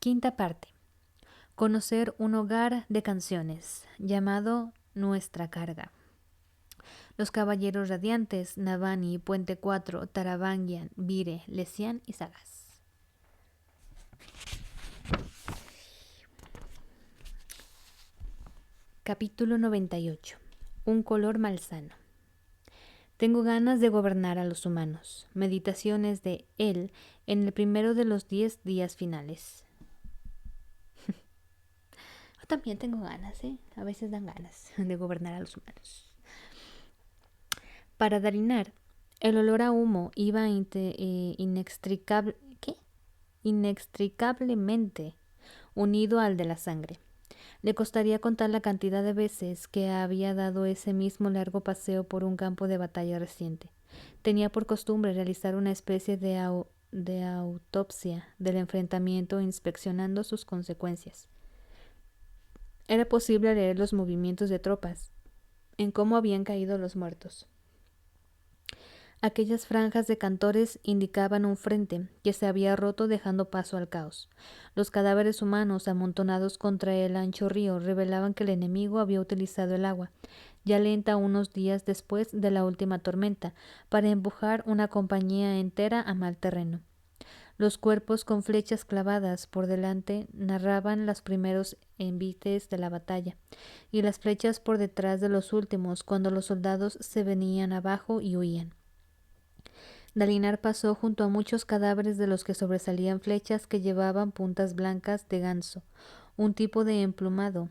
Quinta parte. Conocer un hogar de canciones, llamado Nuestra Carga. Los caballeros radiantes, Navani, Puente 4, Taravangian, Vire, Lesian y Sagas. Capítulo 98. Un color malsano. Tengo ganas de gobernar a los humanos. Meditaciones de él en el primero de los 10 días finales. Yo también tengo ganas, A veces dan ganas de gobernar a los humanos. Para Dalinar, el olor a humo iba inextricablemente unido al de la sangre. Le costaría contar la cantidad de veces que había dado ese mismo largo paseo por un campo de batalla reciente. Tenía por costumbre realizar una especie de autopsia del enfrentamiento inspeccionando sus consecuencias. Era posible leer los movimientos de tropas, en cómo habían caído los muertos. Aquellas franjas de cantores indicaban un frente que se había roto dejando paso al caos. Los cadáveres humanos amontonados contra el ancho río revelaban que el enemigo había utilizado el agua, ya lenta unos días después de la última tormenta, para empujar una compañía entera a mal terreno. Los cuerpos con flechas clavadas por delante narraban los primeros envites de la batalla, y las flechas por detrás de los últimos cuando los soldados se venían abajo y huían. Dalinar pasó junto a muchos cadáveres de los que sobresalían flechas que llevaban puntas blancas de ganso, un tipo de emplumado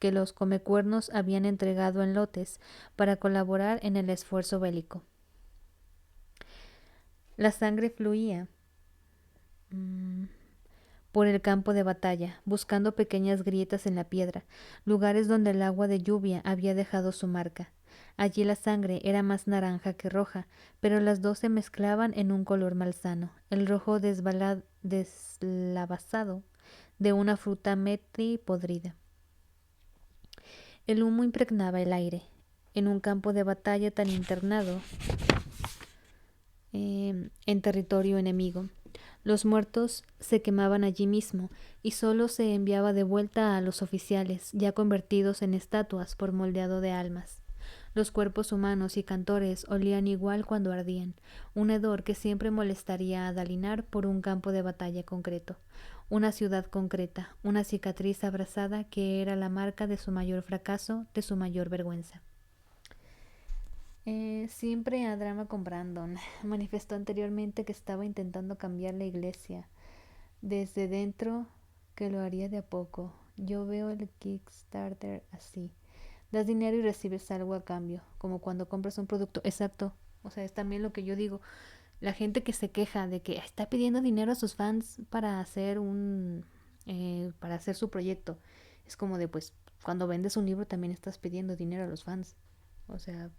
que los comecuernos habían entregado en lotes para colaborar en el esfuerzo bélico. La sangre fluía por el campo de batalla, buscando pequeñas grietas en la piedra, lugares donde el agua de lluvia había dejado su marca. Allí la sangre era más naranja que roja, pero las dos se mezclaban en un color malsano, el rojo deslavazado de una fruta metri podrida. El humo impregnaba el aire. En un campo de batalla tan internado en territorio enemigo, los muertos se quemaban allí mismo y solo se enviaba de vuelta a los oficiales, ya convertidos en estatuas por moldeado de almas. Los cuerpos humanos y cantores olían igual cuando ardían, un hedor que siempre molestaría a Dalinar por un campo de batalla concreto, una ciudad concreta, una cicatriz abrasada que era la marca de su mayor fracaso, de su mayor vergüenza. Siempre a drama con Brandon. Manifestó anteriormente que estaba intentando cambiar la iglesia desde dentro, que lo haría de a poco. Yo veo el Kickstarter así. Das dinero y recibes algo a cambio, como cuando compras un producto. Exacto. O sea, es también lo que yo digo. La gente que se queja de que está pidiendo dinero a sus fans para hacer para hacer su proyecto. Es como de, pues, cuando vendes un libro también estás pidiendo dinero a los fans. O sea,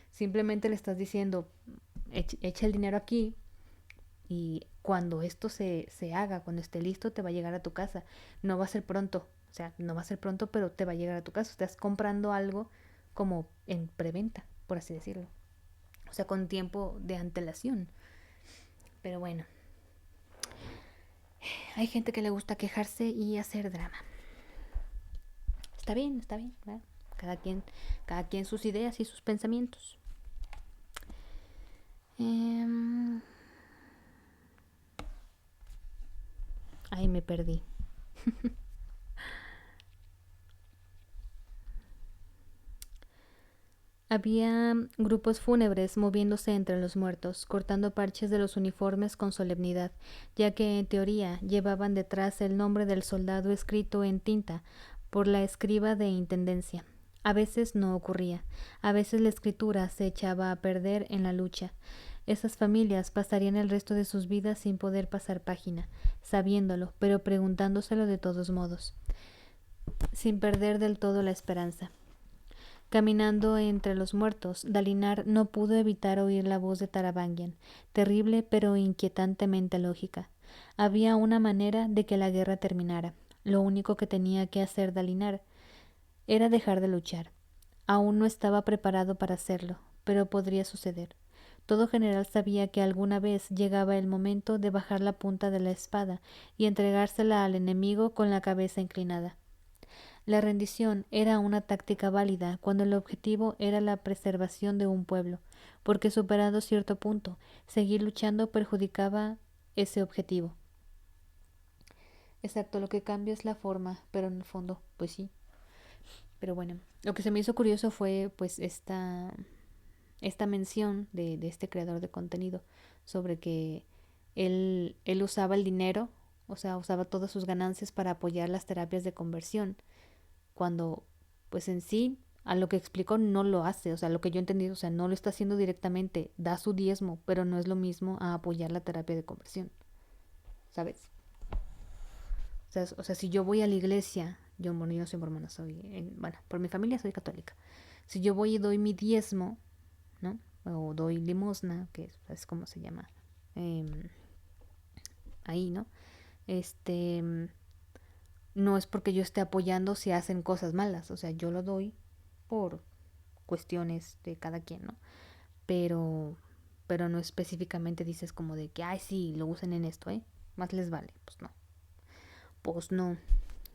simplemente le estás diciendo, echa el dinero aquí y cuando esto se haga, cuando esté listo, te va a llegar a tu casa. No va a ser pronto, o sea, no va a ser pronto, pero te va a llegar a tu casa. Estás comprando algo como en preventa, por así decirlo. O sea, con tiempo de antelación. Pero bueno, hay gente que le gusta quejarse y hacer drama. Está bien, ¿verdad? Cada quien sus ideas y sus pensamientos. Ay, me perdí. Había grupos fúnebres moviéndose entre los muertos, cortando parches de los uniformes con solemnidad, ya que en teoría llevaban detrás el nombre del soldado escrito en tinta por la escriba de intendencia. A veces no ocurría, a veces la escritura se echaba a perder en la lucha. Esas familias pasarían el resto de sus vidas sin poder pasar página, sabiéndolo, pero preguntándoselo de todos modos, sin perder del todo la esperanza. Caminando entre los muertos, Dalinar no pudo evitar oír la voz de Taravangian, terrible pero inquietantemente lógica. Había una manera de que la guerra terminara. Lo único que tenía que hacer Dalinar era dejar de luchar. Aún no estaba preparado para hacerlo, pero podría suceder. Todo general sabía que alguna vez llegaba el momento de bajar la punta de la espada y entregársela al enemigo con la cabeza inclinada. La rendición era una táctica válida cuando el objetivo era la preservación de un pueblo, porque superado cierto punto, seguir luchando perjudicaba ese objetivo. Exacto, lo que cambia es la forma, pero en el fondo, pues sí. Pero bueno, lo que se me hizo curioso fue pues esta mención de este creador de contenido sobre que él usaba el dinero, o sea, usaba todas sus ganancias para apoyar las terapias de conversión, cuando pues en sí a lo que explicó no lo hace, o sea, lo que yo he entendido, o sea, no lo está haciendo directamente, da su diezmo, pero no es lo mismo a apoyar la terapia de conversión, ¿sabes? O sea, si yo voy a la iglesia, bueno, yo no soy mormona, bueno, por mi familia soy católica. Si yo voy y doy mi diezmo, ¿no? O doy limosna, que es como se llama eh, ahí, ¿no? Este, no es porque yo esté apoyando si hacen cosas malas, o sea, yo lo doy por cuestiones de cada quien, ¿no? Pero, pero no específicamente dices como de que, ay, sí, lo usen en esto, ¿eh? Más les vale, pues no,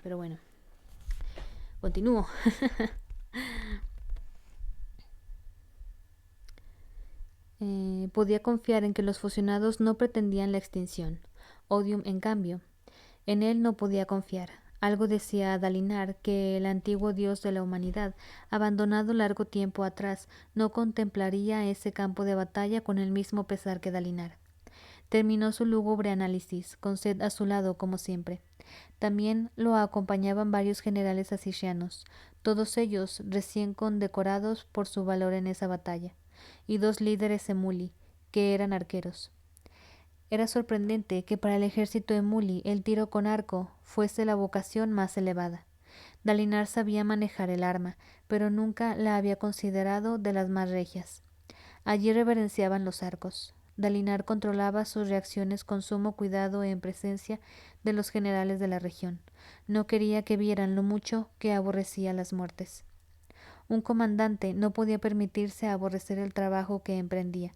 pero bueno, continúo. Podía confiar en que los fusionados no pretendían la extinción. Odium, en cambio, en él no podía confiar. Algo decía a Dalinar que el antiguo dios de la humanidad, abandonado largo tiempo atrás, no contemplaría ese campo de batalla con el mismo pesar que Dalinar. Terminó su lúgubre análisis, con Seth a su lado como siempre. También lo acompañaban varios generales asirianos, todos ellos recién condecorados por su valor en esa batalla, y 2 líderes emuli, que eran arqueros. Era sorprendente que para el ejército emuli el tiro con arco fuese la vocación más elevada. Dalinar sabía manejar el arma, pero nunca la había considerado de las más regias. Allí reverenciaban los arcos. Dalinar controlaba sus reacciones con sumo cuidado en presencia de los generales de la región. No quería que vieran lo mucho que aborrecía las muertes. Un comandante no podía permitirse aborrecer el trabajo que emprendía.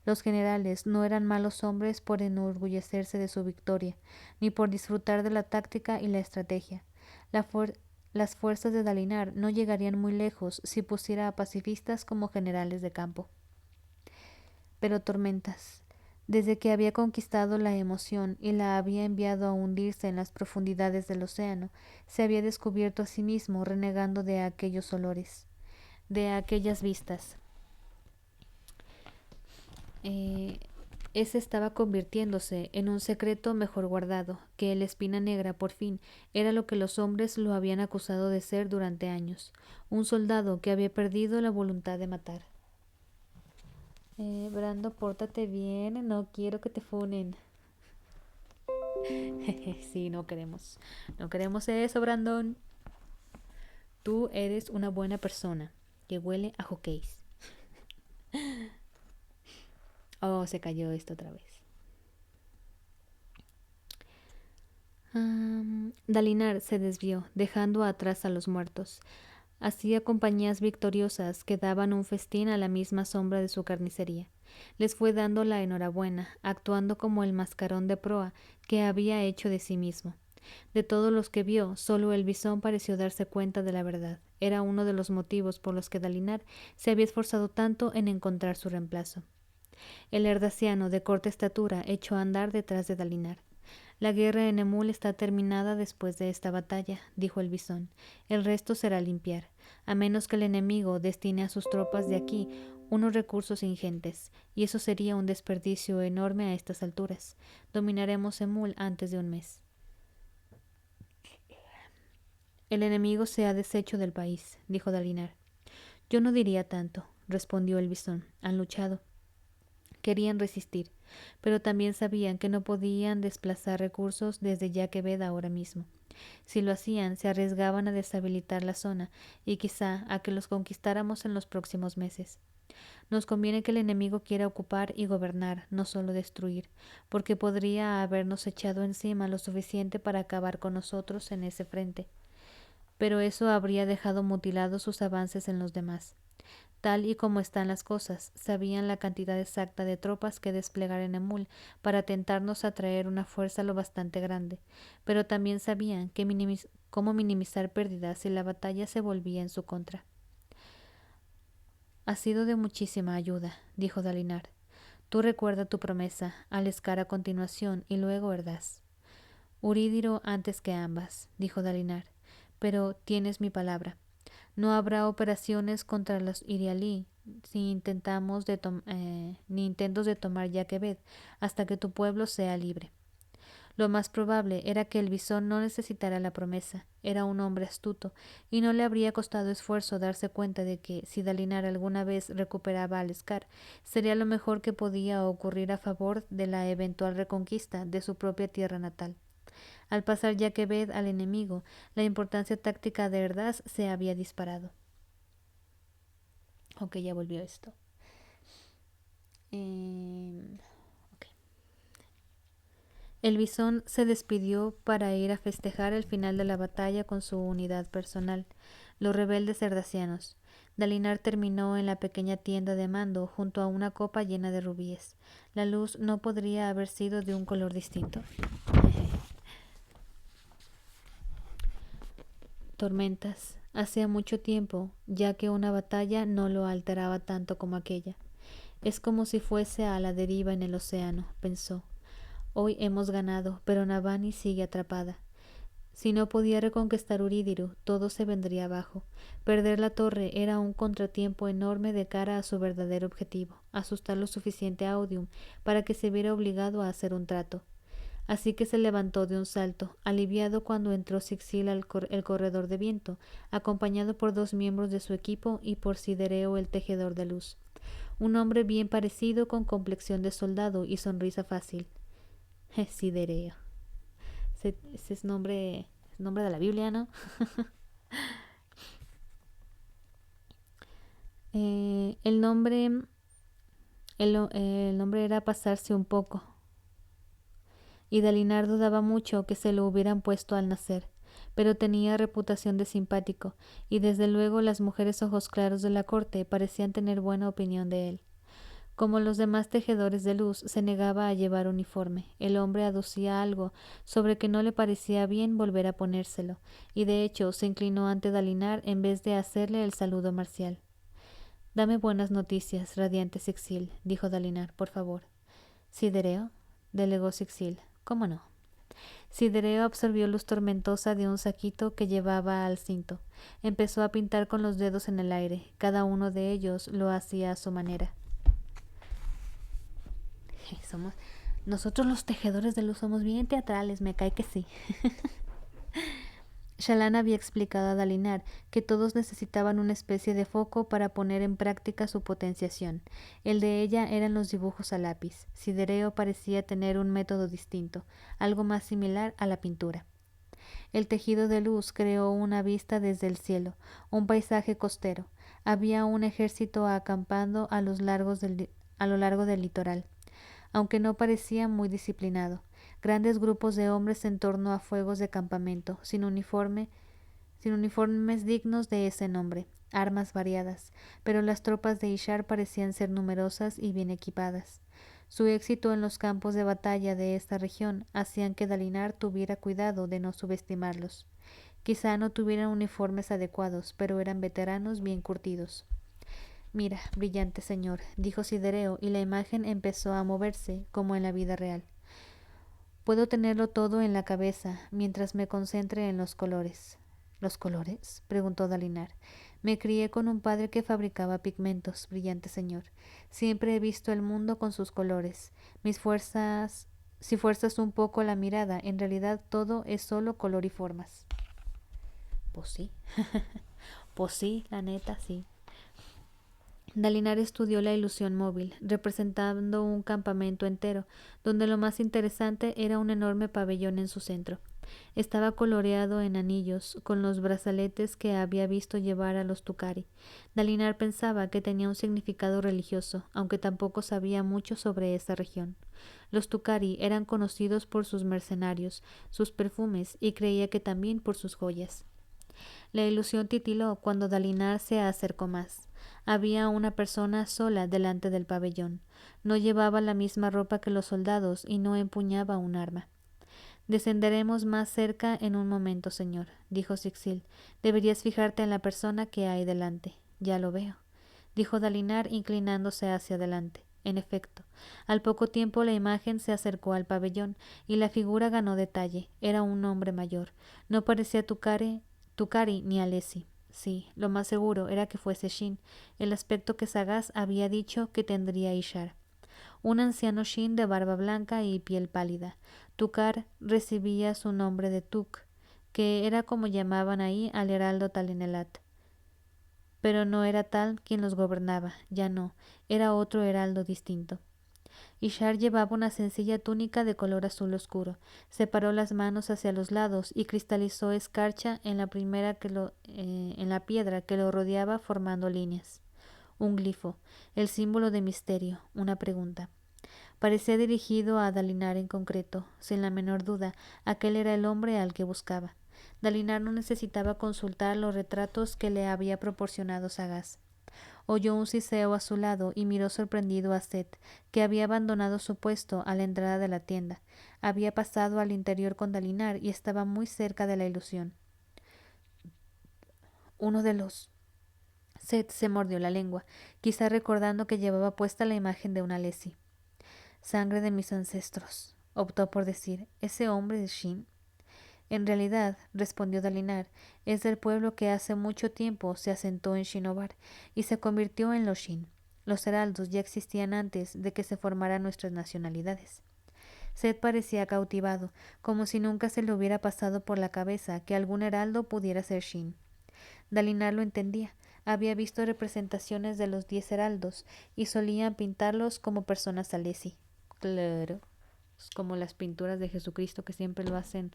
Los generales no eran malos hombres por enorgullecerse de su victoria, ni por disfrutar de la táctica y la estrategia. Las fuerzas de Dalinar no llegarían muy lejos si pusiera a pacifistas como generales de campo. Pero tormentas. Desde que había conquistado la emoción y la había enviado a hundirse en las profundidades del océano, se había descubierto a sí mismo renegando de aquellos olores, de aquellas vistas. Ese estaba convirtiéndose en un secreto mejor guardado, que el espina negra, por fin, era lo que los hombres lo habían acusado de ser durante años, un soldado que había perdido la voluntad de matar. Brando, pórtate bien, no quiero que te funen. Sí, no queremos eso, Brandon. Tú eres una buena persona, que huele a hockeys. Oh, se cayó esto otra vez. Dalinar se desvió, dejando atrás a los muertos. Hacía compañías victoriosas que daban un festín a la misma sombra de su carnicería. Les fue dando la enhorabuena, actuando como el mascarón de proa que había hecho de sí mismo. De todos los que vio, solo el bisón pareció darse cuenta de la verdad. Era uno de los motivos por los que Dalinar se había esforzado tanto en encontrar su reemplazo. El herdaciano, de corta estatura, echó a andar detrás de Dalinar. La guerra en Emul está terminada después de esta batalla, dijo el bisón. El resto será limpiar, a menos que el enemigo destine a sus tropas de aquí unos recursos ingentes, y eso sería un desperdicio enorme a estas alturas. Dominaremos Emul antes de un mes. El enemigo se ha deshecho del país, dijo Dalinar. Yo no diría tanto, respondió el bisón. Han luchado. Querían resistir, pero también sabían que no podían desplazar recursos desde Yakebed ahora mismo. Si lo hacían, se arriesgaban a deshabilitar la zona y quizá a que los conquistáramos en los próximos meses. Nos conviene que el enemigo quiera ocupar y gobernar, no solo destruir, porque podría habernos echado encima lo suficiente para acabar con nosotros en ese frente. Pero eso habría dejado mutilados sus avances en los demás. Tal y como están las cosas, sabían la cantidad exacta de tropas que desplegar en Emul para tentarnos a traer una fuerza lo bastante grande, pero también sabían cómo minimizar pérdidas si la batalla se volvía en su contra. Ha sido de muchísima ayuda, dijo Dalinar. Tú recuerda tu promesa, Aleskar a continuación y luego Erdaz. Urídiro antes que ambas, dijo Dalinar, pero tienes mi palabra. No habrá operaciones contra los Irialí ni intentos de tomar Yakebed hasta que tu pueblo sea libre. Lo más probable era que el visón no necesitara la promesa. Era un hombre astuto, y no le habría costado esfuerzo darse cuenta de que, si Dalinar alguna vez recuperaba a Aleskar, sería lo mejor que podía ocurrir a favor de la eventual reconquista de su propia tierra natal. Al pasar Yakebed al enemigo, la importancia táctica de Erdaz se había disparado. Ok, ya volvió esto. Okay. El bisón se despidió para ir a festejar el final de la batalla con su unidad personal, los rebeldes erdacianos. Dalinar terminó en la pequeña tienda de mando junto a una copa llena de rubíes. La luz no podría haber sido de un color distinto. Tormentas. Hacía mucho tiempo, ya que una batalla no lo alteraba tanto como aquella. Es como si fuese a la deriva en el océano, pensó. Hoy hemos ganado, pero Navani sigue atrapada. Si no podía reconquistar Urídiru, todo se vendría abajo. Perder la torre era un contratiempo enorme de cara a su verdadero objetivo, asustar lo suficiente a Odium para que se viera obligado a hacer un trato. Así que se levantó de un salto, aliviado cuando entró Sixil el corredor de viento, acompañado por 2 miembros de su equipo y por Sidereo el tejedor de luz. Un hombre bien parecido con complexión de soldado y sonrisa fácil. Sidereo. Ese es nombre de la Biblia, ¿no? El nombre era pasarse un poco, y Dalinar dudaba mucho que se lo hubieran puesto al nacer, pero tenía reputación de simpático, y desde luego las mujeres ojos claros de la corte parecían tener buena opinión de él. Como los demás tejedores de luz, se negaba a llevar uniforme. El hombre aducía algo sobre que no le parecía bien volver a ponérselo, y de hecho se inclinó ante Dalinar en vez de hacerle el saludo marcial. Dame buenas noticias, radiante Sixil, dijo Dalinar, por favor. ¿Sidereo? Delegó Sixil. ¿Cómo no? Sidereo absorbió luz tormentosa de un saquito que llevaba al cinto. Empezó a pintar con los dedos en el aire. Cada uno de ellos lo hacía a su manera. Nosotros los tejedores de luz somos bien teatrales, me cae que sí. Shallan había explicado a Dalinar que todos necesitaban una especie de foco para poner en práctica su potenciación. El de ella eran los dibujos a lápiz. Sidereo parecía tener un método distinto, algo más similar a la pintura. El tejido de luz creó una vista desde el cielo, un paisaje costero. Había un ejército acampando a lo largo del litoral, aunque no parecía muy disciplinado. Grandes grupos de hombres en torno a fuegos de campamento, sin uniformes dignos de ese nombre, armas variadas, pero las tropas de Ishar parecían ser numerosas y bien equipadas. Su éxito en los campos de batalla de esta región hacían que Dalinar tuviera cuidado de no subestimarlos. Quizá no tuvieran uniformes adecuados, pero eran veteranos bien curtidos. Mira, brillante señor, dijo Sidereo, y la imagen empezó a moverse, como en la vida real. Puedo tenerlo todo en la cabeza, mientras me concentre en los colores. ¿Los colores?, preguntó Dalinar. Me crié con un padre que fabricaba pigmentos, brillante señor. Siempre he visto el mundo con sus colores. Si fuerzas un poco la mirada, en realidad todo es solo color y formas. Pues sí. Pues sí, la neta, sí. Dalinar estudió la ilusión móvil, representando un campamento entero, donde lo más interesante era un enorme pabellón en su centro. Estaba coloreado en anillos, con los brazaletes que había visto llevar a los Tukari. Dalinar pensaba que tenía un significado religioso, aunque tampoco sabía mucho sobre esa región. Los Tukari eran conocidos por sus mercenarios, sus perfumes, y creía que también por sus joyas. La ilusión titiló cuando Dalinar se acercó más. Había una persona sola delante del pabellón. No llevaba la misma ropa que los soldados y no empuñaba un arma. Descenderemos más cerca en un momento, señor, dijo Sixil. Deberías fijarte en la persona que hay delante. Ya lo veo, dijo Dalinar inclinándose hacia adelante. En efecto, al poco tiempo la imagen se acercó al pabellón y la figura ganó detalle. Era un hombre mayor. No parecía Tukari ni Alessi. Sí, lo más seguro era que fuese Shin, el aspecto que Sagaz había dicho que tendría Ishar. Un anciano Shin de barba blanca y piel pálida. Tukar recibía su nombre de Tuk, que era como llamaban ahí al heraldo Talenelat. Pero no era tal quien los gobernaba, ya no, era otro heraldo distinto. Ishar llevaba una sencilla túnica de color azul oscuro. Separó las manos hacia los lados y cristalizó escarcha en la en la piedra que lo rodeaba formando líneas. Un glifo, el símbolo de misterio, una pregunta. Parecía dirigido a Dalinar en concreto. Sin la menor duda, aquel era el hombre al que buscaba. Dalinar no necesitaba consultar los retratos que le había proporcionado Sagaz. Oyó un siseo a su lado y miró sorprendido a Seth, que había abandonado su puesto a la entrada de la tienda. Había pasado al interior con Dalinar y estaba muy cerca de la ilusión. Uno de los... Seth se mordió la lengua, quizá recordando que llevaba puesta la imagen de una Lesi. Sangre de mis ancestros, optó por decir. ¿Ese hombre es Shin? En realidad, respondió Dalinar, es del pueblo que hace mucho tiempo se asentó en Shinobar y se convirtió en los Shin. Los heraldos ya existían antes de que se formaran nuestras nacionalidades. Seth parecía cautivado, como si nunca se le hubiera pasado por la cabeza que algún heraldo pudiera ser Shin. Dalinar lo entendía. Había visto representaciones de los 10 heraldos y solían pintarlos como personas alesi. Claro, es como las pinturas de Jesucristo que siempre lo hacen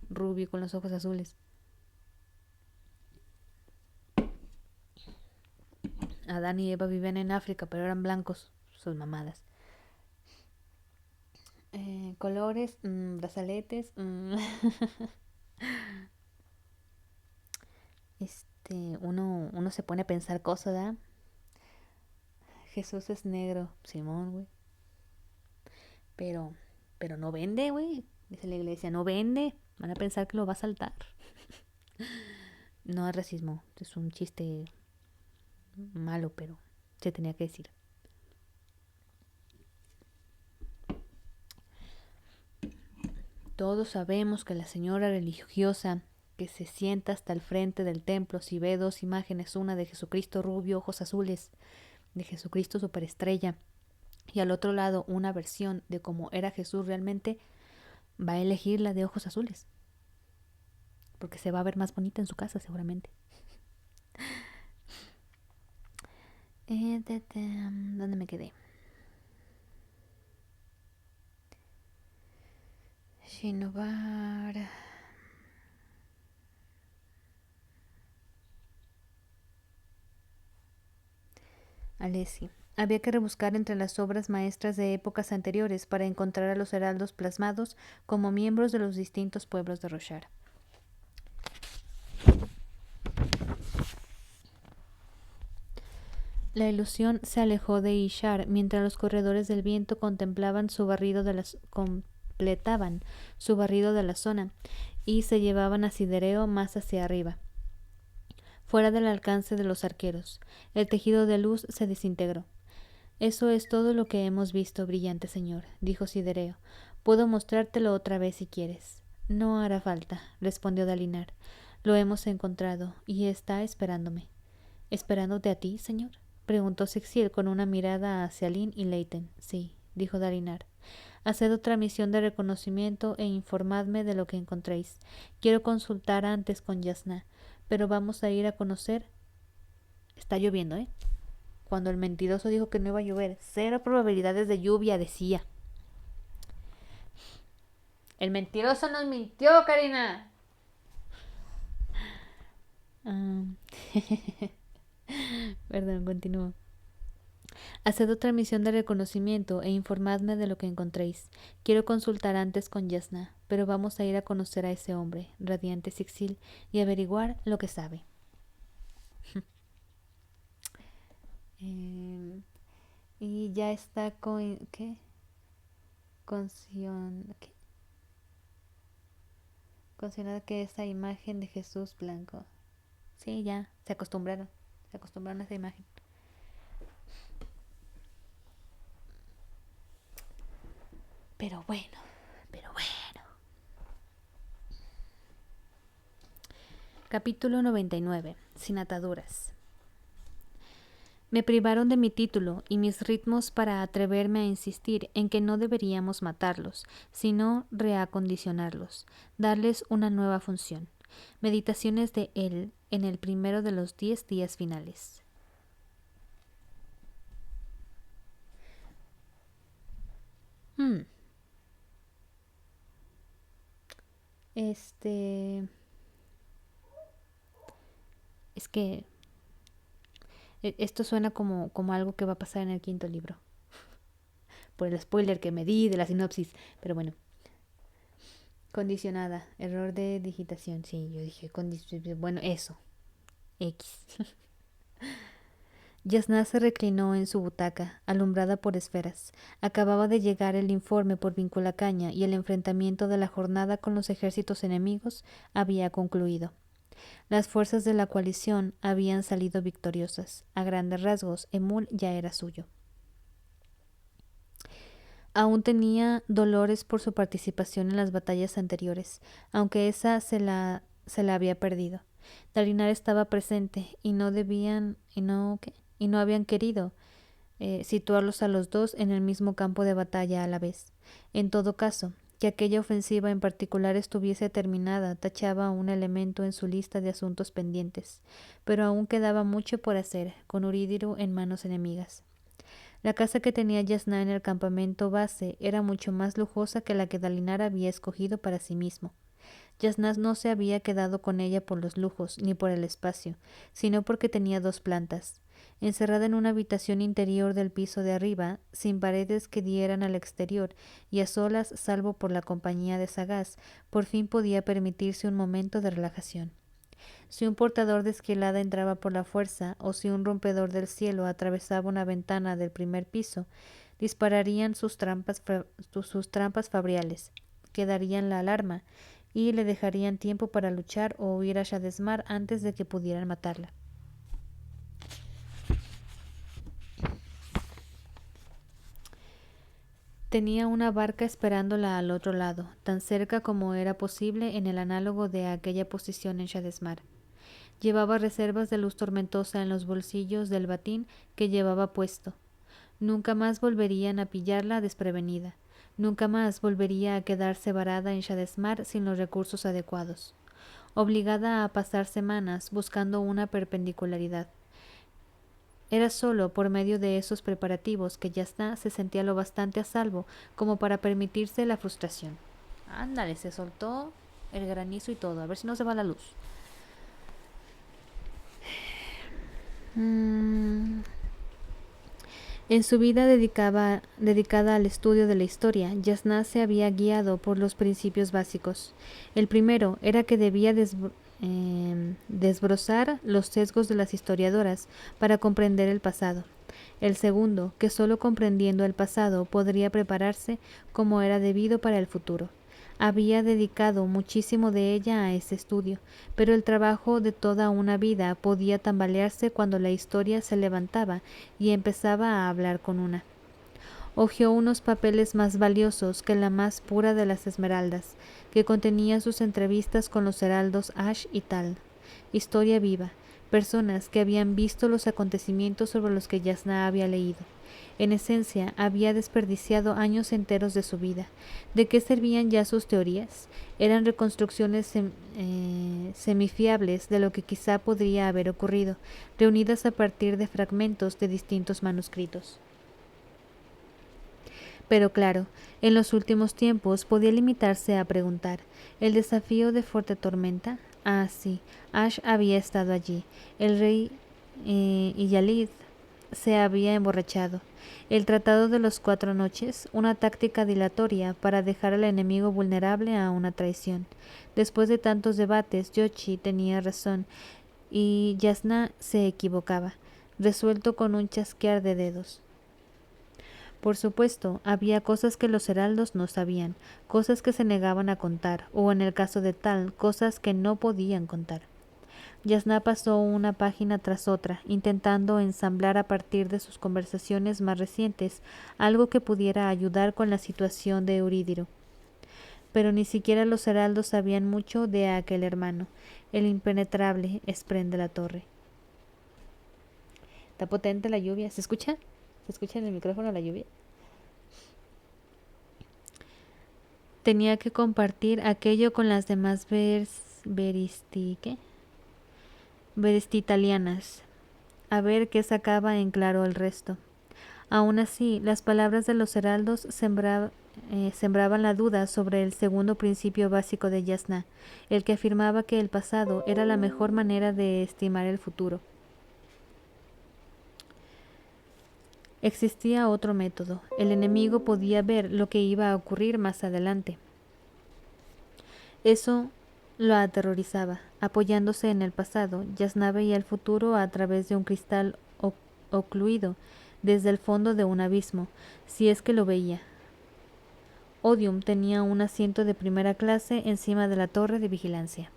rubio con los ojos azules. Adán y Eva vivían en África, pero eran blancos. Sus mamadas. Colores, brazaletes. Uno se pone a pensar cosas, ¿verdad? Jesús es negro, Simón, güey. Pero no vende, güey. Dice la iglesia, no vende. Van a pensar que lo va a saltar. No es racismo, es un chiste malo, pero se tenía que decir. Todos sabemos que la señora religiosa que se sienta hasta el frente del templo si ve dos imágenes, una de Jesucristo rubio, ojos azules, de Jesucristo superestrella, y al otro lado una versión de cómo era Jesús realmente, va a elegir la de ojos azules. Porque se va a ver más bonita en su casa seguramente. ¿Dónde me quedé? Shinobar. Alessi. Había que rebuscar entre las obras maestras de épocas anteriores para encontrar a los heraldos plasmados como miembros de los distintos pueblos de Roshar. La ilusión se alejó de Ishar mientras los corredores del viento completaban su barrido de la zona y se llevaban a Sidereo más hacia arriba, fuera del alcance de los arqueros. El tejido de luz se desintegró. Eso es todo lo que hemos visto, brillante señor, dijo Sidereo. Puedo mostrártelo otra vez si quieres. No hará falta, respondió Dalinar. Lo hemos encontrado y está esperándome. ¿Esperándote a ti, señor? Preguntó Sixil con una mirada hacia Lin y Leiten. Sí, dijo Dalinar. Haced otra misión de reconocimiento e informadme de lo que encontréis. Quiero consultar antes con Yasna, pero vamos a ir a conocer. Está lloviendo, ¿eh? Cuando el mentiroso dijo que no iba a llover. 0 probabilidades de lluvia, decía. El mentiroso nos mintió, Karina. Perdón, continúo. Haced otra misión de reconocimiento e informadme de lo que encontréis. Quiero consultar antes con Yasna, pero vamos a ir a conocer a ese hombre, radiante Sixil, y averiguar lo que sabe. Eh, y ya está con... ¿Qué? ¿Qué? Considerada que esa imagen de Jesús blanco. Sí, ya, se acostumbraron. Se acostumbraron a esa imagen. Pero bueno, pero bueno. Capítulo 99. Sin ataduras. Me privaron de mi título y mis ritmos para atreverme a insistir en que no deberíamos matarlos, sino reacondicionarlos, darles una nueva función. Meditaciones de él en el primero de los 10 días finales. Este... Es que esto suena como algo que va a pasar en el quinto libro. Por el spoiler que me di de la sinopsis. Pero bueno. Condicionada. Error de digitación. Sí, yo dije bueno, eso. X. Yasna se reclinó en su butaca, alumbrada por esferas. Acababa de llegar el informe por Vinculacaña y el enfrentamiento de la jornada con los ejércitos enemigos había concluido. Las fuerzas de la coalición habían salido victoriosas. A grandes rasgos, Emul ya era suyo. Aún tenía dolores por su participación en las batallas anteriores, aunque esa se la había perdido. Dalinar estaba presente y no habían querido situarlos a los dos en el mismo campo de batalla a la vez. En todo caso, que aquella ofensiva en particular estuviese terminada tachaba un elemento en su lista de asuntos pendientes, pero aún quedaba mucho por hacer, con Urídiru en manos enemigas. La casa que tenía Yasna en el campamento base era mucho más lujosa que la que Dalinar había escogido para sí mismo. Yasna no se había quedado con ella por los lujos ni por el espacio, sino porque tenía 2 plantas. Encerrada en una habitación interior del piso de arriba, sin paredes que dieran al exterior y a solas salvo por la compañía de Sagaz, por fin podía permitirse un momento de relajación. Si un portador de esquilada entraba por la fuerza o si un rompedor del cielo atravesaba una ventana del primer piso, dispararían sus trampas fabriales, que darían la alarma y le dejarían tiempo para luchar o huir a Shadesmar antes de que pudieran matarla. Tenía una barca esperándola al otro lado, tan cerca como era posible en el análogo de aquella posición en Shadesmar. Llevaba reservas de luz tormentosa en los bolsillos del batín que llevaba puesto. Nunca más volverían a pillarla desprevenida. Nunca más volvería a quedarse varada en Shadesmar sin los recursos adecuados. Obligada a pasar semanas buscando una perpendicularidad. Era solo por medio de esos preparativos que Yasna se sentía lo bastante a salvo como para permitirse la frustración. Ándale, se soltó el granizo y todo. A ver si no se va la luz. En su vida dedicada al estudio de la historia, Yasna se había guiado por los principios básicos. El primero era que debía desbrozar los sesgos de las historiadoras para comprender el pasado. El segundo, que sólo comprendiendo el pasado podría prepararse como era debido para el futuro. Había dedicado muchísimo de ella a ese estudio, pero el trabajo de toda una vida podía tambalearse cuando la historia se levantaba y empezaba a hablar con una. Hojeó unos papeles más valiosos que la más pura de las esmeraldas, que contenía sus entrevistas con los heraldos Ash y Tal. Historia viva, personas que habían visto los acontecimientos sobre los que Yasna había leído. En esencia, había desperdiciado años enteros de su vida. ¿De qué servían ya sus teorías? Eran reconstrucciones semifiables de lo que quizá podría haber ocurrido, reunidas a partir de fragmentos de distintos manuscritos. Pero claro, en los últimos tiempos podía limitarse a preguntar: ¿el desafío de Fuerte Tormenta? Ah, sí, Ash había estado allí. El rey Iyalid se había emborrachado. El Tratado de los 4 Noches, una táctica dilatoria para dejar al enemigo vulnerable a una traición. Después de tantos debates, Yoshi tenía razón y Yasna se equivocaba. resuelto con un chasquear de dedos. Por supuesto, había cosas que los heraldos no sabían, cosas que se negaban a contar, o en el caso de Tal, cosas que no podían contar. Yasná pasó una página tras otra, intentando ensamblar a partir de sus conversaciones más recientes algo que pudiera ayudar con la situación de Eurídiro. Pero ni siquiera los heraldos sabían mucho de aquel hermano, el impenetrable Espren de la Torre. Está potente la lluvia. ¿Se escucha? ¿Se escucha en el micrófono la lluvia? Tenía que compartir aquello con las demás veristitalianas, a ver qué sacaba en claro el resto. Aún así, las palabras de los heraldos sembraban la duda sobre el segundo principio básico de Yasná, el que afirmaba que el pasado era la mejor manera de estimar el futuro. Existía otro método. El enemigo podía ver lo que iba a ocurrir más adelante. Eso lo aterrorizaba. Apoyándose en el pasado, Yasná veía el futuro a través de un cristal ocluido desde el fondo de un abismo, si es que lo veía. Odium tenía un asiento de primera clase encima de la torre de vigilancia.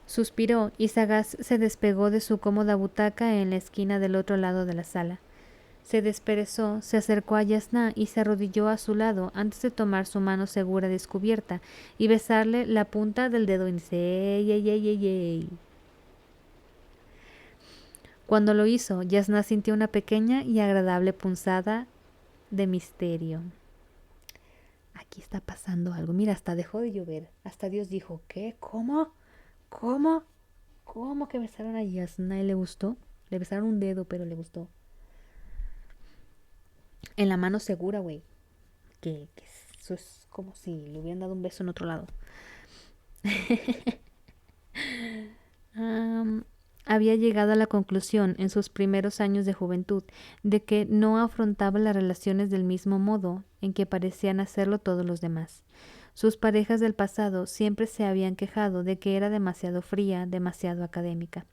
Suspiró y sagaz se despegó de su cómoda butaca en la esquina del otro lado de la sala. Se desperezó, se acercó a Yasná y se arrodilló a su lado antes de tomar su mano segura descubierta y besarle la punta del dedo índice. ¡Ey, ey, ey, ey, ey! Cuando lo hizo, Yasná sintió una pequeña y agradable punzada de misterio. Aquí está pasando algo. Mira, hasta dejó de llover. Hasta Dios dijo, ¿qué? ¿Cómo? ¿Cómo? ¿Cómo que besaron a Yasná y le gustó? Le besaron un dedo, pero le gustó. En la mano segura, güey. Que eso es como si le hubieran dado un beso en otro lado. Había llegado a la conclusión en sus primeros años de juventud de que no afrontaba las relaciones del mismo modo en que parecían hacerlo todos los demás. Sus parejas del pasado siempre se habían quejado de que era demasiado fría, demasiado académica.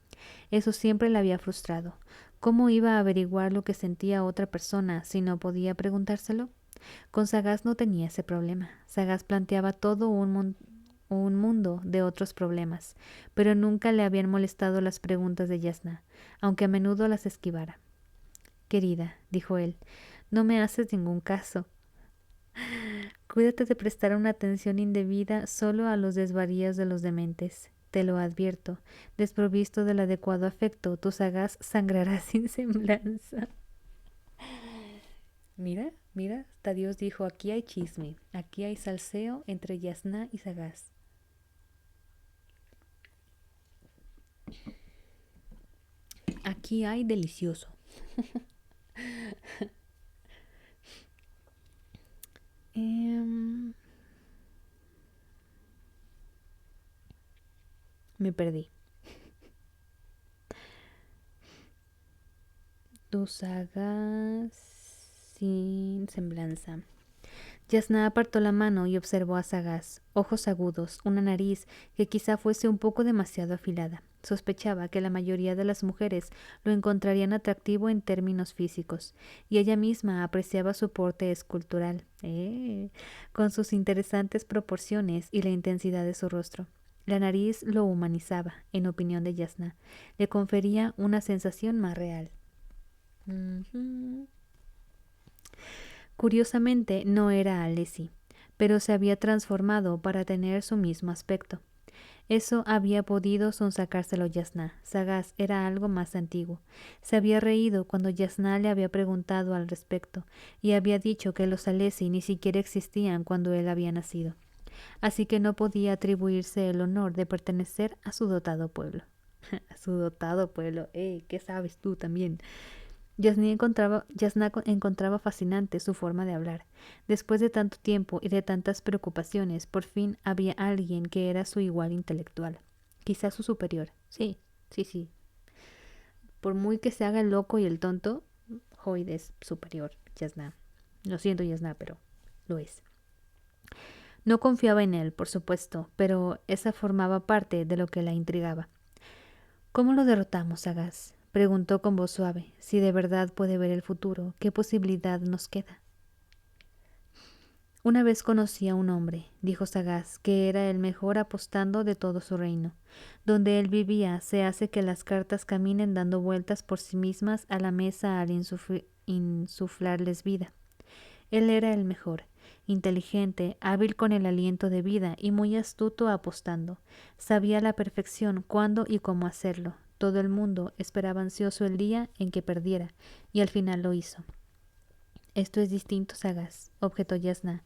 Eso siempre la había frustrado. ¿Cómo iba a averiguar lo que sentía otra persona si no podía preguntárselo? Con Sagaz no tenía ese problema. Sagaz planteaba todo un mundo de otros problemas, pero nunca le habían molestado las preguntas de Yasná, aunque a menudo las esquivara. Querida, dijo él, no me haces ningún caso. Cuídate de prestar una atención indebida solo a los desvaríos de los dementes. Te lo advierto, desprovisto del adecuado afecto, tu Sagaz sangrará sin semblanza. Mira, mira, hasta Dios dijo, aquí hay chisme, aquí hay salseo entre Yasná y Sagaz. Aquí hay delicioso. Me perdí. Tu Sagaz sin semblanza. Yasná apartó la mano y observó a Sagaz, ojos agudos, una nariz que quizá fuese un poco demasiado afilada. Sospechaba que la mayoría de las mujeres lo encontrarían atractivo en términos físicos, y ella misma apreciaba su porte escultural, con sus interesantes proporciones y la intensidad de su rostro. La nariz lo humanizaba, en opinión de Yasná, le confería una sensación más real. Curiosamente no era Alessi, pero se había transformado para tener su mismo aspecto. Eso había podido sonsacárselo Yasná. Sagaz era algo más antiguo. Se había reído cuando Yasná le había preguntado al respecto, y había dicho que los Alessi ni siquiera existían cuando él había nacido. Así que no podía atribuirse el honor de pertenecer a su dotado pueblo. A su dotado pueblo. ¿Qué sabes tú también? Yasná encontraba fascinante su forma de hablar. Después de tanto tiempo y de tantas preocupaciones, por fin había alguien que era su igual intelectual. Quizás su superior. Sí. Por muy que se haga el loco y el tonto, Hoyd es superior, Yasná. Lo siento, Yasná, pero lo es. No confiaba en él, por supuesto, pero esa formaba parte de lo que la intrigaba. ¿Cómo lo derrotamos, Sagaz? Preguntó con voz suave. Si de verdad puede ver el futuro, ¿qué posibilidad nos queda? Una vez conocí a un hombre, dijo Sagaz, que era el mejor apostando de todo su reino. Donde él vivía se hace que las cartas caminen dando vueltas por sí mismas a la mesa al insuflarles vida. Él era el mejor, inteligente, hábil con el aliento de vida y muy astuto apostando. Sabía a la perfección cuándo y cómo hacerlo. Todo el mundo esperaba ansioso el día en que perdiera, y al final lo hizo. Esto es distinto, Sagaz, objetó Yasna.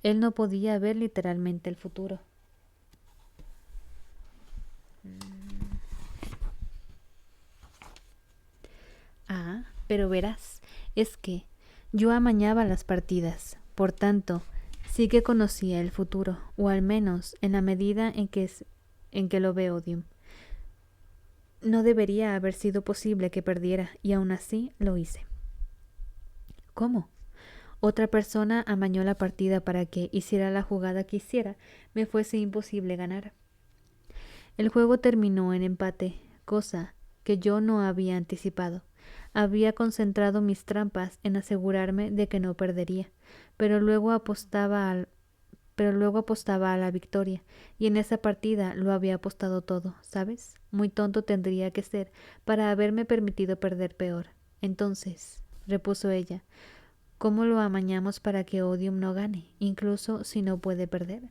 Él no podía ver literalmente el futuro. Ah, pero verás, es que yo amañaba las partidas, por tanto, sí que conocía el futuro, o al menos en la medida en que lo ve Odium. No debería haber sido posible que perdiera, y aún así lo hice. ¿Cómo? Otra persona amañó la partida para que, hiciera la jugada que hiciera, me fuese imposible ganar. El juego terminó en empate, cosa que yo no había anticipado. Había concentrado mis trampas en asegurarme de que no perdería, pero luego apostaba a la victoria, y en esa partida lo había apostado todo, ¿sabes? Muy tonto tendría que ser para haberme permitido perder peor. Entonces, repuso ella, ¿cómo lo amañamos para que Odium no gane, incluso si no puede perder?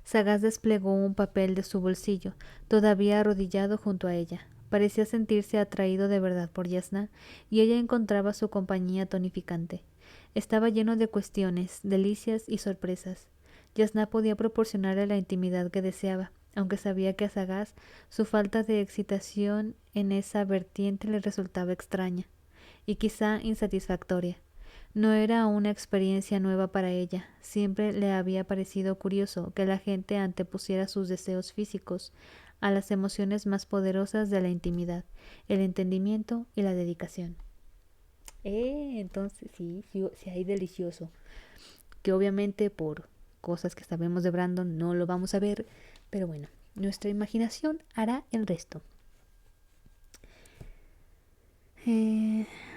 Sagaz desplegó un papel de su bolsillo, todavía arrodillado junto a ella. Parecía sentirse atraído de verdad por Yasna, y ella encontraba su compañía tonificante. Estaba lleno de cuestiones, delicias y sorpresas. Yasna podía proporcionarle la intimidad que deseaba, aunque sabía que a Sagaz su falta de excitación en esa vertiente le resultaba extraña, y quizá insatisfactoria. No era una experiencia nueva para ella. Siempre le había parecido curioso que la gente antepusiera sus deseos físicos a las emociones más poderosas de la intimidad, el entendimiento y la dedicación. Entonces sí hay delicioso. Que obviamente por cosas que sabemos de Brandon no lo vamos a ver, pero bueno, nuestra imaginación hará el resto.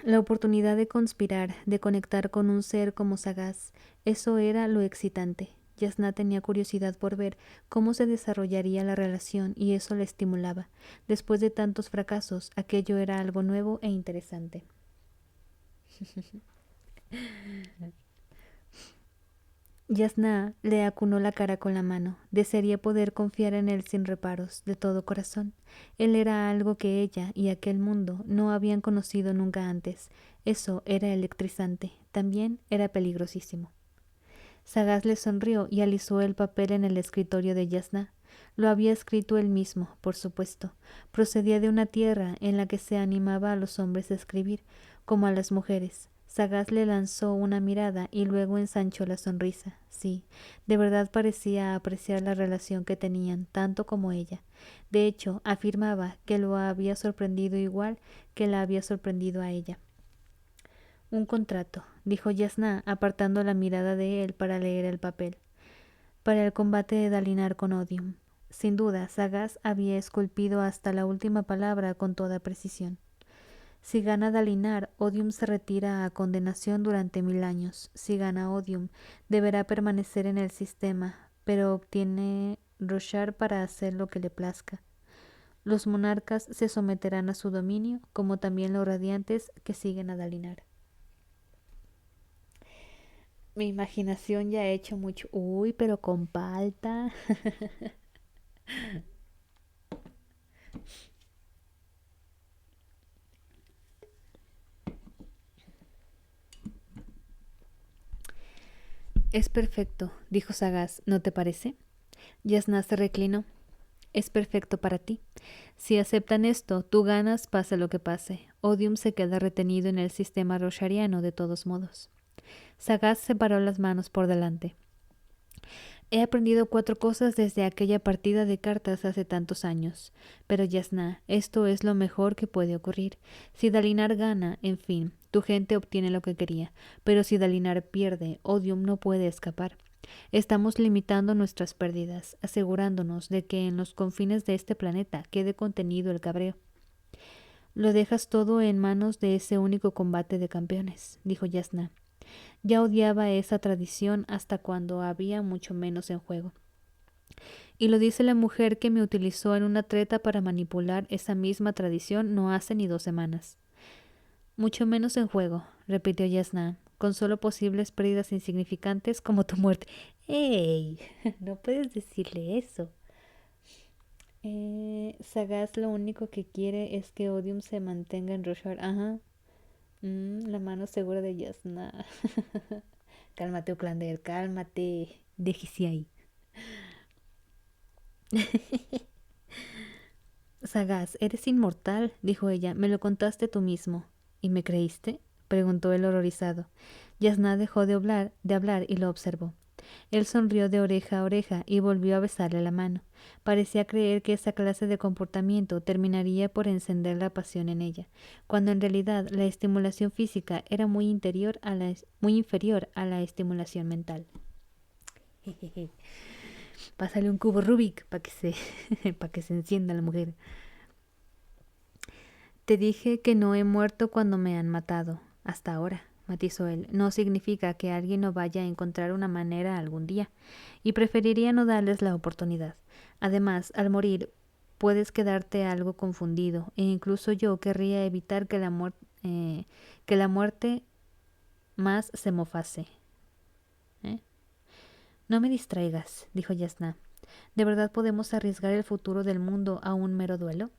La oportunidad de conspirar, de conectar con un ser como Sagaz, eso era lo excitante. Yasna tenía curiosidad por ver cómo se desarrollaría la relación y eso la estimulaba. Después de tantos fracasos, aquello era algo nuevo e interesante. Yasna le acunó la cara con la mano. Desearía poder confiar en él sin reparos, de todo corazón. Él era algo que ella y aquel mundo no habían conocido nunca antes. Eso era electrizante. También era peligrosísimo. Sagaz le sonrió y alisó el papel en el escritorio de Yasna. Lo había escrito él mismo, por supuesto. Procedía de una tierra en la que se animaba a los hombres a escribir, como a las mujeres. Sagaz le lanzó una mirada y luego ensanchó la sonrisa. Sí, de verdad parecía apreciar la relación que tenían, tanto como ella. De hecho, afirmaba que lo había sorprendido igual que la había sorprendido a ella. Un contrato, dijo Yasna, apartando la mirada de él para leer el papel. Para el combate de Dalinar con Odium. Sin duda, Sagaz había esculpido hasta la última palabra con toda precisión. Si gana Dalinar, Odium se retira a condenación durante 1000 años. Si gana Odium, deberá permanecer en el sistema, pero obtiene Roshar para hacer lo que le plazca. Los monarcas se someterán a su dominio, como también los radiantes que siguen a Dalinar. Mi imaginación ya ha hecho mucho. Uy, pero con palta. Es perfecto, dijo Sagaz, ¿no te parece? Yasna se reclinó. Es perfecto para ti. Si aceptan esto, tú ganas pase lo que pase. Odium se queda retenido en el sistema roshariano de todos modos. Sagaz separó las manos por delante. He aprendido 4 cosas desde aquella partida de cartas hace tantos años. Pero Yasna, esto es lo mejor que puede ocurrir. Si Dalinar gana, en fin, tu gente obtiene lo que quería. Pero si Dalinar pierde, Odium no puede escapar. Estamos limitando nuestras pérdidas, asegurándonos de que en los confines de este planeta quede contenido el cabreo. Lo dejas todo en manos de ese único combate de campeones, dijo Yasna. Ya odiaba esa tradición hasta cuando había mucho menos en juego. Y lo dice la mujer que me utilizó en una treta para manipular esa misma tradición no hace ni 2 semanas. Mucho menos en juego, repitió Yasna, con solo posibles pérdidas insignificantes como tu muerte. ¡Ey! No puedes decirle eso. Sagaz lo único que quiere es que Odium se mantenga en Roshar. Ajá. La mano segura de Yasna. Cálmate, Uclander, cálmate. Déjese ahí. Sagaz, eres inmortal, dijo ella. Me lo contaste tú mismo. ¿Y me creíste? Preguntó él horrorizado. Yasna dejó de hablar y lo observó. Él sonrió de oreja a oreja y volvió a besarle la mano. Parecía creer que esa clase de comportamiento terminaría por encender la pasión en ella, cuando en realidad la estimulación física era muy inferior a la estimulación mental. Pásale un cubo Rubik para para que se encienda la mujer. Te dije que no he muerto cuando me han matado, hasta ahora, matizó él. No significa que alguien no vaya a encontrar una manera algún día, y preferiría no darles la oportunidad. Además, al morir, puedes quedarte algo confundido, e incluso yo querría evitar que la muerte más se mofase. No me distraigas, dijo Yasna. ¿De verdad podemos arriesgar el futuro del mundo a un mero duelo?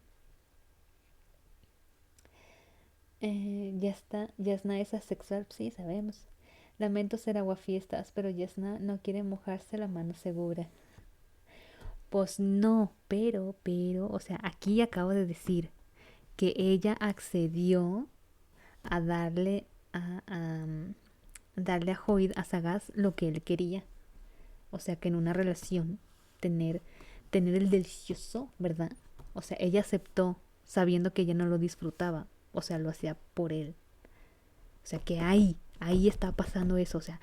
Yasna es asexual, sí, sabemos. Lamento ser aguafiestas, pero Yasna no quiere mojarse la mano segura. Pues no, o sea, aquí acabo de decir que ella accedió a darle a Hoyd, a Sagaz, lo que él quería. O sea, que en una relación tener el delicioso, ¿verdad? O sea, ella aceptó sabiendo que ella no lo disfrutaba. O sea, lo hacía por él. O sea, que ahí está pasando eso. O sea,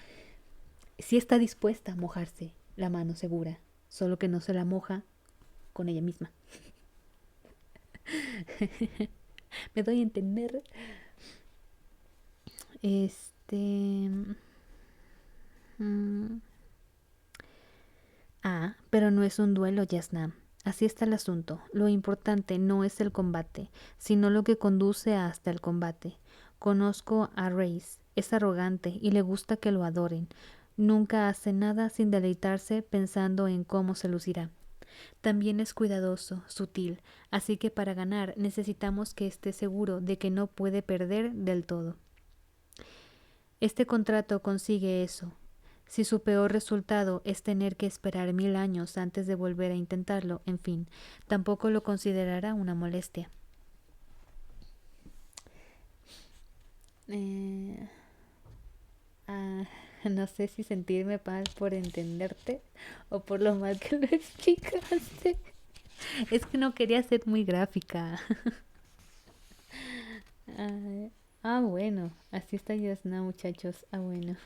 sí está dispuesta a mojarse la mano segura, solo que no se la moja con ella misma. Me doy a entender. Mm, pero no es un duelo, Yasna. Así está el asunto. Lo importante no es el combate, sino lo que conduce hasta el combate. Conozco a Reis. Es arrogante y le gusta que lo adoren. Nunca hace nada sin deleitarse pensando en cómo se lucirá. También es cuidadoso, sutil, así que para ganar necesitamos que esté seguro de que no puede perder del todo. Este contrato consigue eso. Si su peor resultado es tener que esperar 1000 años antes de volver a intentarlo, en fin, tampoco lo considerará una molestia. No sé si sentirme mal por entenderte o por lo mal que lo explicaste. Es que no quería ser muy gráfica. Bueno, así está Yasna, muchachos. Bueno.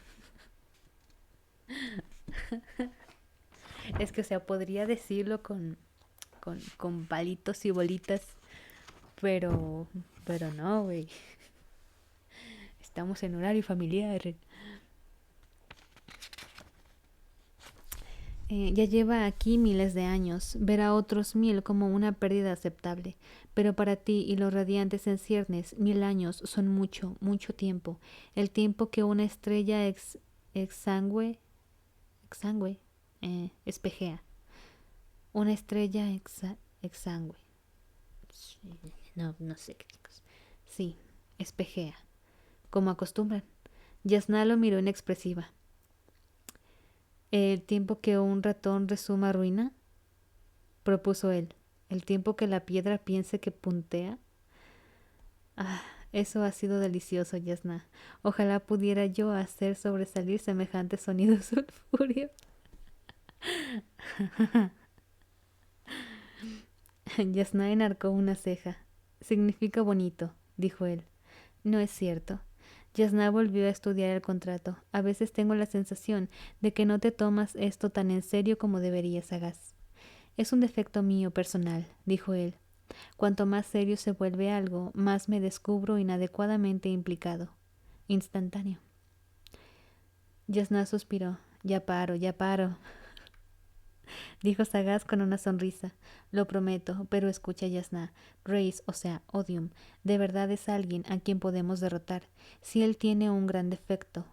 Es que, o sea, podría decirlo con palitos y bolitas, pero no, güey. Estamos en horario familiar. Ya lleva aquí miles de años. Ver a otros 1000 como una pérdida aceptable. Pero para ti y los radiantes en ciernes, 1000 años son mucho, mucho tiempo. El tiempo que una estrella exsangue espejea. Una estrella exsangue. No sé qué chicos. Sí, espejea. Como acostumbran. Yasna lo miró inexpresiva. ¿El tiempo que un ratón resuma ruina? Propuso él. ¿El tiempo que la piedra piense que puntea? Eso ha sido delicioso, Yasna. Ojalá pudiera yo hacer sobresalir semejante sonido sulfúreo. Yasna enarcó una ceja. Significa bonito, dijo él. No es cierto. Yasna volvió a estudiar el contrato. A veces tengo la sensación de que no te tomas esto tan en serio como deberías, Sagaz. Es un defecto mío personal, dijo él. Cuanto más serio se vuelve algo, más me descubro inadecuadamente implicado. Instantáneo. Yasna suspiró. Ya paro, ya paro, dijo Sagaz con una sonrisa. Lo prometo, pero escucha, Yasna. Reis, o sea, Odium, de verdad es alguien a quien podemos derrotar. Si él tiene un gran defecto,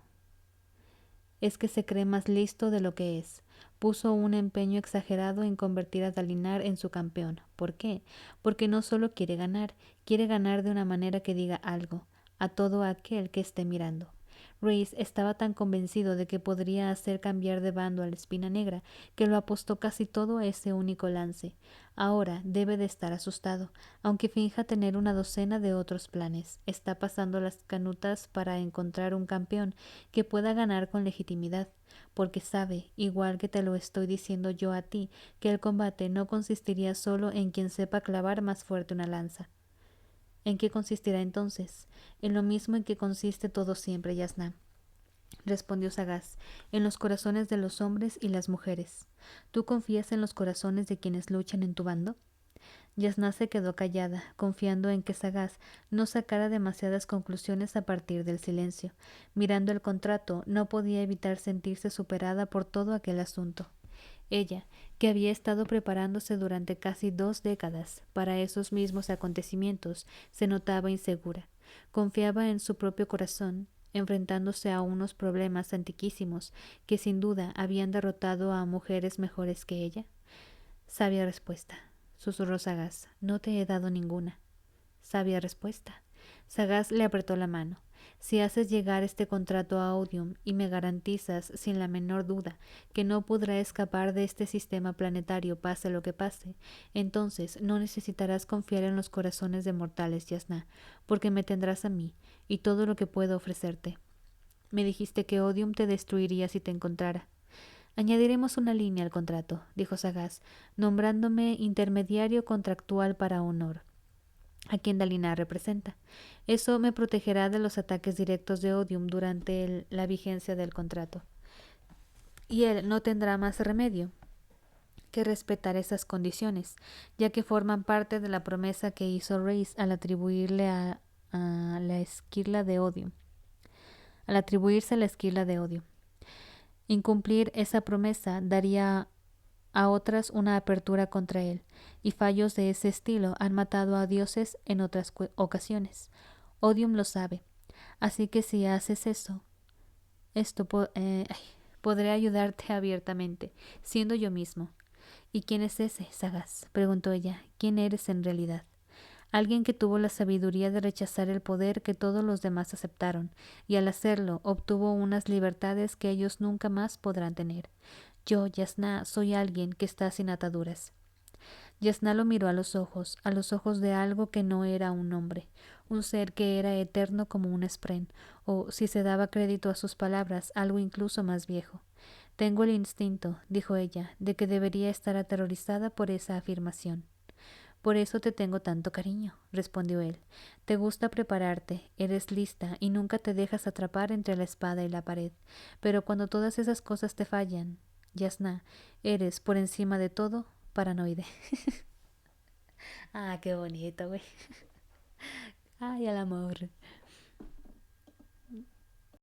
es que se cree más listo de lo que es. Puso un empeño exagerado en convertir a Dalinar en su campeón. ¿Por qué? Porque no solo quiere ganar de una manera que diga algo a todo aquel que esté mirando. Rhys estaba tan convencido de que podría hacer cambiar de bando a la Espina Negra que lo apostó casi todo a ese único lance. Ahora debe de estar asustado, aunque finja tener una docena de otros planes. Está pasando las canutas para encontrar un campeón que pueda ganar con legitimidad, porque sabe, igual que te lo estoy diciendo yo a ti, que el combate no consistiría solo en quien sepa clavar más fuerte una lanza. ¿En qué consistirá entonces? En lo mismo en que consiste todo siempre, Yasna, respondió Sagaz, en los corazones de los hombres y las mujeres. ¿Tú confías en los corazones de quienes luchan en tu bando? Yasna se quedó callada, confiando en que Sagaz no sacara demasiadas conclusiones a partir del silencio. Mirando el contrato, no podía evitar sentirse superada por todo aquel asunto. Ella, que había estado preparándose durante casi 2 décadas para esos mismos acontecimientos, se notaba insegura. Confiaba en su propio corazón, enfrentándose a unos problemas antiquísimos que sin duda habían derrotado a mujeres mejores que ella. Sabia respuesta, susurró Sagaz. No te he dado ninguna. Sabia respuesta. Sagaz le apretó la mano. Si haces llegar este contrato a Odium y me garantizas, sin la menor duda, que no podrá escapar de este sistema planetario pase lo que pase, entonces no necesitarás confiar en los corazones de mortales, Yasna, porque me tendrás a mí y todo lo que puedo ofrecerte. Me dijiste que Odium te destruiría si te encontrara. Añadiremos una línea al contrato, dijo Sagaz, nombrándome intermediario contractual para honor, a quien Dalinar representa. Eso me protegerá de los ataques directos de Odium durante la vigencia del contrato. Y él no tendrá más remedio que respetar esas condiciones, ya que forman parte de la promesa que hizo Rhys al atribuirle a la esquila de Odium. Al atribuirse a la esquila de Odium. Incumplir esa promesa daría a otras una apertura contra él, y fallos de ese estilo han matado a dioses en otras ocasiones. Odium lo sabe, así que si haces podré ayudarte abiertamente, siendo yo mismo. ¿Y quién es ese, Sagaz? Preguntó ella. ¿Quién eres en realidad? Alguien que tuvo la sabiduría de rechazar el poder que todos los demás aceptaron, y al hacerlo obtuvo unas libertades que ellos nunca más podrán tener. Yo, Yasna, soy alguien que está sin ataduras. Yasna lo miró a los ojos de algo que no era un hombre, un ser que era eterno como un espren, o, si se daba crédito a sus palabras, algo incluso más viejo. Tengo el instinto, dijo ella, de que debería estar aterrorizada por esa afirmación. Por eso te tengo tanto cariño, respondió él. Te gusta prepararte, eres lista y nunca te dejas atrapar entre la espada y la pared. Pero cuando todas esas cosas te fallan, Yasna, eres, por encima de todo, paranoide. Ah, qué bonito, güey. Ay, el amor.